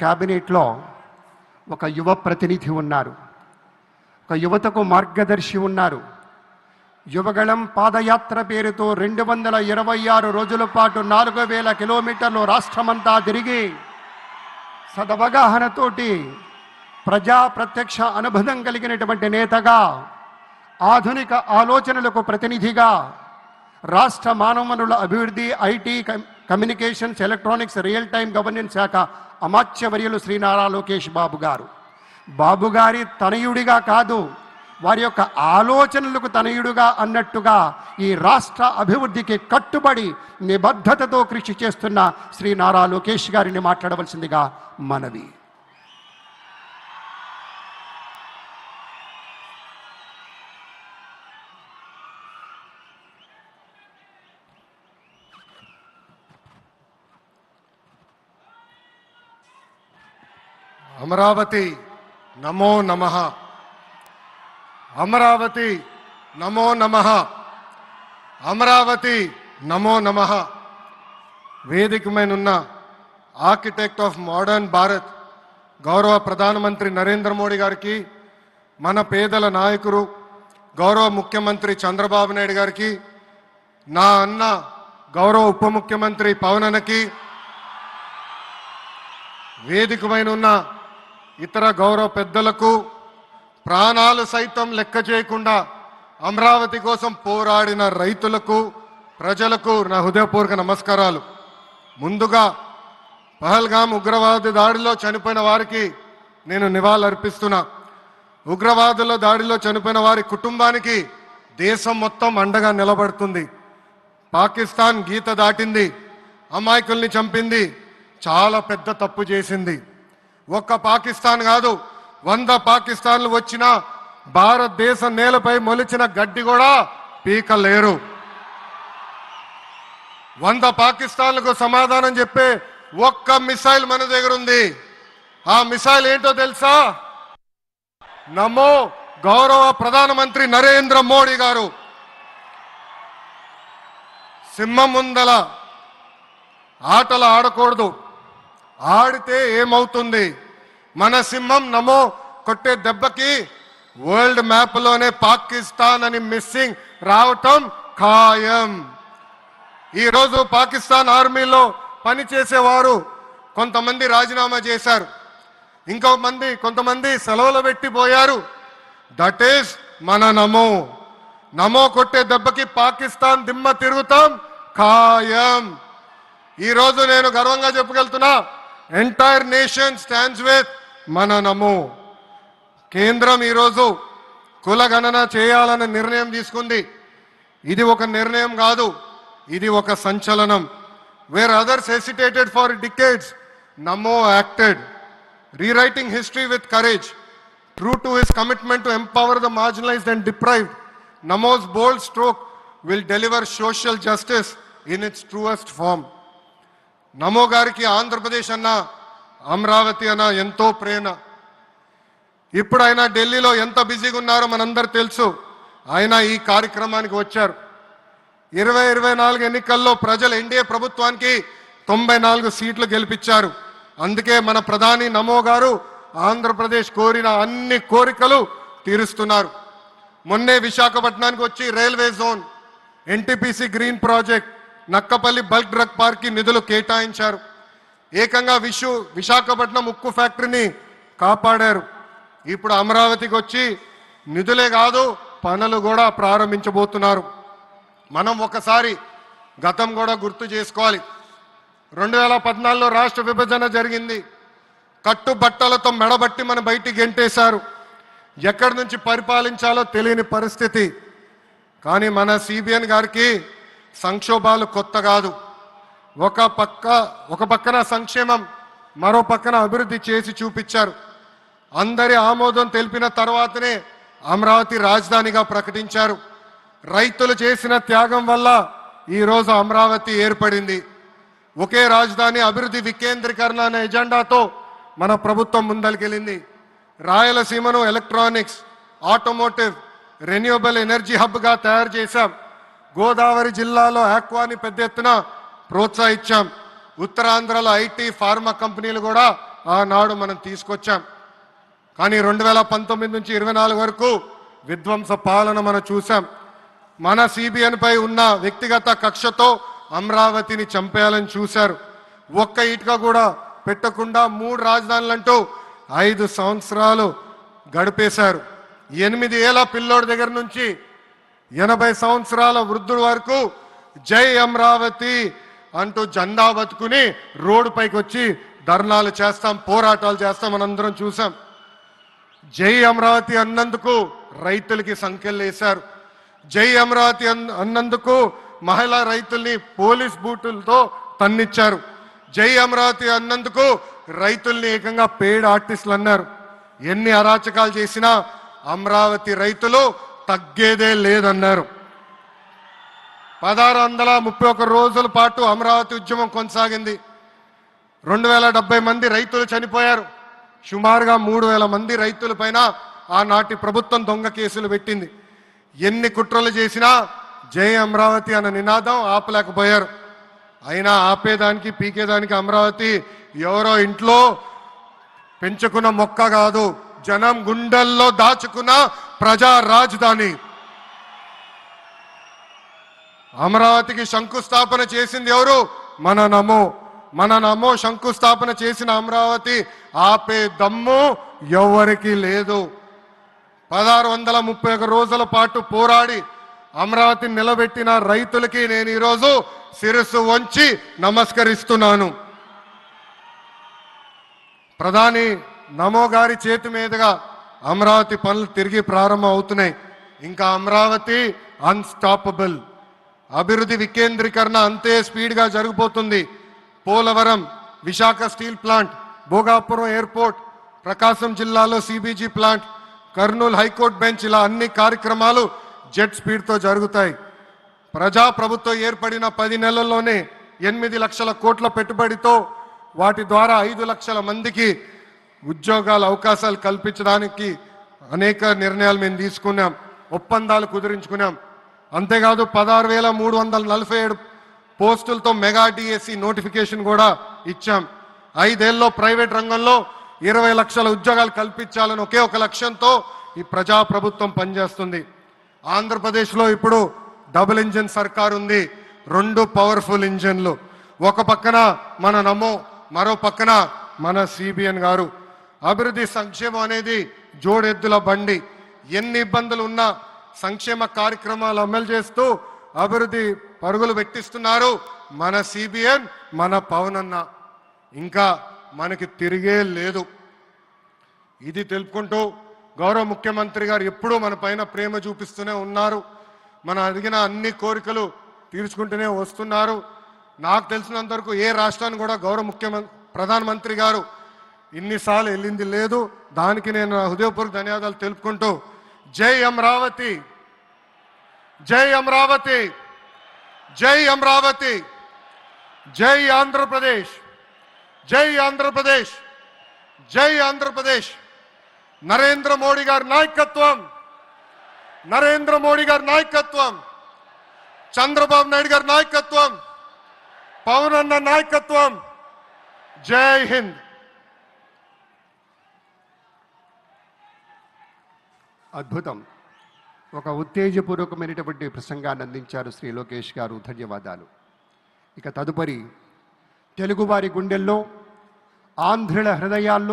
క్యాబినెట్లో ఒక యువ ప్రతినిధి ఉన్నారు, ఒక యువతకు మార్గదర్శి ఉన్నారు. యువగళం పాదయాత్ర పేరుతో 226 రోజుల పాటు 4000 కిలోమీటర్లు రాష్ట్రమంతా తిరిగి సదవగాహనతోటి ప్రజా ప్రత్యక్ష అనుబంధం కలిగినటువంటి నేతగా, ఆధునిక ఆలోచనలకు ప్రతినిధిగా, రాష్ట్ర మానవ వనరుల అభివృద్ధి, IT, communications, electronics, real time governance శాఖ అమాత్యవర్యులు శ్రీ నారా లోకేష్ బాబు గారి తనయుడిగా కాదు, వారి యొక్క ఆలోచనలకు తనయుడుగా అన్నట్టుగా ఈ రాష్ట్ర అభివృద్ధికి కట్టుబడి నిబద్ధతతో కృషి చేస్తున్న శ్రీ నారా లోకేష్ గారిని మాట్లాడవలసిందిగా మనవి. అమరావతి నమో నమః, అమరావతి నమో నమః, అమరావతి నమో నమః. వేదికమైనున్న ఆర్కిటెక్ట్ ఆఫ్ మోడర్న్ భారత్ గౌరవ ప్రధానమంత్రి నరేంద్ర మోడీ గారికి, మన పేదల నాయకుడు గౌరవ ముఖ్యమంత్రి చంద్రబాబు నాయుడు గారికి, నా అన్న గౌరవ ఉప ముఖ్యమంత్రి పవన్ అన్నకి, వేదికమైనున్న ఇతర గౌరవ పెద్దలకు, ప్రాణాలు సైతం లెక్క చేయకుండా అమరావతి కోసం పోరాడిన రైతులకు, ప్రజలకు నా హృదయపూర్వక నమస్కారాలు. ముందుగా పహల్గామ్ ఉగ్రవాద దాడిలో చనిపోయిన వారికి నేను నివాళులర్పిస్తున్నా. ఉగ్రవాదుల దాడిలో చనిపోయిన వారి కుటుంబానికి దేశం మొత్తం అండగా నిలబడుతుంది. పాకిస్తాన్ గీత దాటింది, అమాయకుల్ని చంపింది, చాలా పెద్ద తప్పు చేసింది. ఒక్క పాకిస్తాన్ కాదు, 100 పాకిస్తాన్లు వచ్చినా భారతదేశ నేలపై మొలిచిన గడ్డి కూడా పీకలేరు. 100 పాకిస్తాన్లకు సమాధానం చెప్పే ఒక్క మిసైల్ మన దగ్గర ఉంది. ఆ మిసైల్ ఏంటో తెలుసా? నమో గౌరవ ప్రధానమంత్రి నరేంద్ర మోడీ గారు. సింహం ముందల ఆటలు ఆడకూడదు, ఆడితే ఏమవుతుంది? మన సింహం నమో కొట్టే దెబ్బకి వరల్డ్ మ్యాప్లోనే పాకిస్తాన్ అని మిస్సింగ్ రావటం ఖాయం. ఈరోజు పాకిస్తాన్ ఆర్మీలో పనిచేసేవారు కొంతమంది రాజీనామా చేశారు, కొంతమంది సెలవులు పెట్టిపోయారు. దట్ ఈస్ మన నమో కొట్టే దెబ్బకి పాకిస్తాన్ దిమ్మ తిరుగుతాం ఖాయం. ఈరోజు నేను గర్వంగా చెప్పగలుగుతున్నా, ఎంటైర్ నేషన్ స్టాండ్స్ విత్ మన నమో. కేంద్రం ఈరోజు కులగణన చేయాలన్న నిర్ణయం తీసుకుంది. ఇది ఒక నిర్ణయం కాదు, ఇది ఒక సంచలనం. Where others hesitated for decades, Namo acted, rewriting history with courage. True to his commitment to empower the marginalized and deprived, Namo's bold stroke will deliver social justice in its truest form. Namo గారికి ఆంధ్రప్రదేశ్ అన్న, అమరావతి అన్న ఎంతో ప్రేమ. ఇప్పుడు ఆయన ఢిల్లీలో ఎంత బిజీగా ఉన్నారో మనందరూ తెలుసు. ఆయన ఈ కార్యక్రమానికి వచ్చారు. 2024 ఎన్నికల్లో ప్రజలు ఎన్డీఏ ప్రభుత్వానికి 94 సీట్లు గెలిపించారు. అందుకే మన ప్రధాని నమో గారు ఆంధ్రప్రదేశ్ కోరిన అన్ని కోరికలు తీరుస్తున్నారు. మొన్నే విశాఖపట్నానికి వచ్చి railway zone, NTPC green project, Nakkapalli bulk drug park కి నిధులు కేటాయించారు. ఏకంగా విశాఖపట్నం ఉక్కు ఫ్యాక్టరీని కాపాడారు. ఇప్పుడు అమరావతికి వచ్చి నిధులే కాదు పనులు కూడా ప్రారంభించబోతున్నారు. మనం ఒకసారి గతం కూడా గుర్తు చేసుకోవాలి. 2014లో రాష్ట్ర విభజన జరిగింది. కట్టుబట్టలతో మెడబట్టి మన బయటికి గెంటేశారు. ఎక్కడి నుంచి పరిపాలించాలో తెలియని పరిస్థితి. కానీ మన సిబిఎన్ గారికి సంక్షోభాలు కొత్త కాదు. ఒక పక్కన సంక్షేమం, మరో పక్కన అభివృద్ధి చేసి చూపించారు. అందరి ఆమోదం తెలిపిన తర్వాతనే అమరావతి రాజధానిగా ప్రకటించారు. రైతులు చేసిన త్యాగం వల్ల ఈరోజు అమరావతి ఏర్పడింది. ఒకే రాజధాని, అభివృద్ధి వికేంద్రీకరణ అనే ఎజెండాతో మన ప్రభుత్వం ముందరికెళ్ళింది. రాయలసీమను ఎలక్ట్రానిక్స్, ఆటోమోటివ్, రెన్యూవబుల్ ఎనర్జీ హబ్గా తయారు చేశాం. గోదావరి జిల్లాలో ఆక్వాని పెద్ద ఎత్తున ప్రోత్సహించాం. ఉత్తరాంధ్రలో ఐటీ, ఫార్మా కంపెనీలు కూడా ఆనాడు మనం తీసుకొచ్చాం. కానీ 2019 నుంచి 24 వరకు విధ్వంస పాలన మనం చూసాం. మన సిబిఎన్ పై ఉన్న వ్యక్తిగత కక్షతో అమరావతిని చంపేయాలని చూశారు. ఒక్క ఇటుక కూడా పెట్టకుండా 3 రాజధానులంటూ 5 సంవత్సరాలు గడిపేశారు. 8 ఏళ్ల పిల్లోడి దగ్గర నుంచి 80 సంవత్సరాల వృద్ధుల వరకు జై అమరావతి అంటూ జెండా బతుకుని రోడ్డు పైకి వచ్చి ధర్నాలు చేస్తాం, పోరాటాలు చేస్తాం, మనందరం చూసాం. జై అమరావతి అన్నందుకు రైతులకి సంఖ్యలు వేశారు. జై అమరావతి అన్నందుకు మహిళా రైతుల్ని పోలీస్ బూటులతో తన్నిచ్చారు. జై అమరావతి అన్నందుకు రైతుల్ని ఏకంగా పేడ్ ఆర్టిస్టులు అన్నారు. ఎన్ని అరాచకాలు చేసినా అమరావతి రైతులు తగ్గేదే లేదన్నారు. 1631 రోజుల పాటు అమరావతి ఉద్యమం కొనసాగింది. 2070 మంది రైతులు చనిపోయారు. సుమారుగా 3000 మంది రైతుల పైన ఆనాటి ప్రభుత్వం దొంగ కేసులు పెట్టింది. ఎన్ని కుట్రలు చేసినా జై అమరావతి అన్న నినాదం ఆపలేకపోయారు. అయినా ఆపేదానికి పీకేదానికి అమరావతి ఎవరో ఇంట్లో పెంచుకున్న మొక్క కాదు, జనం గుండెల్లో దాచుకున్న ప్రజా రాజధాని. అమరావతికి శంకుస్థాపన చేసింది ఎవరు? మన నమో శంకుస్థాపన చేసిన అమరావతి ఆపే దమ్ము ఎవరికి లేదు. 1631 రోజుల పాటు పోరాడి అమరావతిని నిలబెట్టిన రైతులకి నేను ఈరోజు శిరస్సు వంచి నమస్కరిస్తున్నాను. ప్రధాని నమో గారి చేతి మీదుగా అమరావతి పనులు తిరిగి ప్రారంభం అవుతున్నాయి. ఇంకా అమరావతి అన్స్టాపబుల్. అభివృద్ధి వికేంద్రీకరణ అంతే స్పీడ్గా జరిగిపోతుంది. Polavaram, Visakha steel plant, Bhogapuram airport, Prakasam జిల్లాలో CBG plant, Kurnool high court bench, ఇలా అన్ని కార్యక్రమాలు జెట్ స్పీడ్తో జరుగుతాయి. ప్రజాప్రభుత్వం ఏర్పడిన 10 నెలల్లోనే 8 లక్షల కోట్ల పెట్టుబడితో వాటి ద్వారా 5 లక్షల మందికి ఉద్యోగాల అవకాశాలు కల్పించడానికి అనేక నిర్ణయాలు మేము తీసుకున్నాం, ఒప్పందాలు కుదిరించుకున్నాం. అంతేకాదు 16,347 పోస్టులతో మెగా డిఎస్సి నోటిఫికేషన్ కూడా ఇచ్చాం. 5 ఏళ్లలో ప్రైవేట్ రంగంలో 20 లక్షల ఉద్యోగాలు కల్పించాలని ఒకే ఒక లక్ష్యంతో ఈ ప్రజాప్రభుత్వం పనిచేస్తుంది. ఆంధ్రప్రదేశ్లో ఇప్పుడు డబుల్ ఇంజిన్ సర్కార్ ఉంది. 2 పవర్ఫుల్ ఇంజిన్లు. ఒక పక్కన మన నమో, మరో పక్కన మన సిబిఎన్ గారు. అభివృద్ధి సంక్షేమం అనేది జోడెద్దుల బండి. ఎన్ని ఇబ్బందులు ఉన్నా సంక్షేమ కార్యక్రమాలు అమలు చేస్తూ అభివృద్ధి పరుగులు పెట్టిస్తున్నారు మన సిబిఎన్, మన పవన్ అన్న. ఇంకా మనకి తిరిగే లేదు. ఇది తెలుపుకుంటూ గౌరవ ముఖ్యమంత్రి గారు ఎప్పుడూ మన పైన ప్రేమ చూపిస్తూనే ఉన్నారు. మనం అడిగిన అన్ని కోరికలు తీర్చుకుంటూనే వస్తున్నారు. నాకు తెలిసినంత వరకు ఏ రాష్ట్రాన్ని కూడా గౌరవ ప్రధానమంత్రి గారు ఇన్నిసార్లు వెళ్ళింది లేదు. దానికి నేను హృదయపూర్వక ధన్యవాదాలు తెలుపుకుంటూ జై అమరావతి, జై అమరావతి, జై అమరావతి, జై ఆంధ్రప్రదేశ్, జై ఆంధ్రప్రదేశ్, జై ఆంధ్రప్రదేశ్. నరేంద్ర మోడీ గారి నాయకత్వం, నరేంద్ర మోడీ గారి నాయకత్వం, చంద్రబాబు నాయుడు గారి నాయకత్వం, పవన్ అన్న నాయకత్వం. జై హింద్. అద్భుతం. ఒక ఉత్తేజపూర్వకమైనటువంటి ప్రసంగాన్ని అందించారు శ్రీ లోకేష్ గారు. ధన్యవాదాలు. ఇక తదుపరి తెలుగువారి గుండెల్లో, ఆంధ్రుల హృదయాల్లో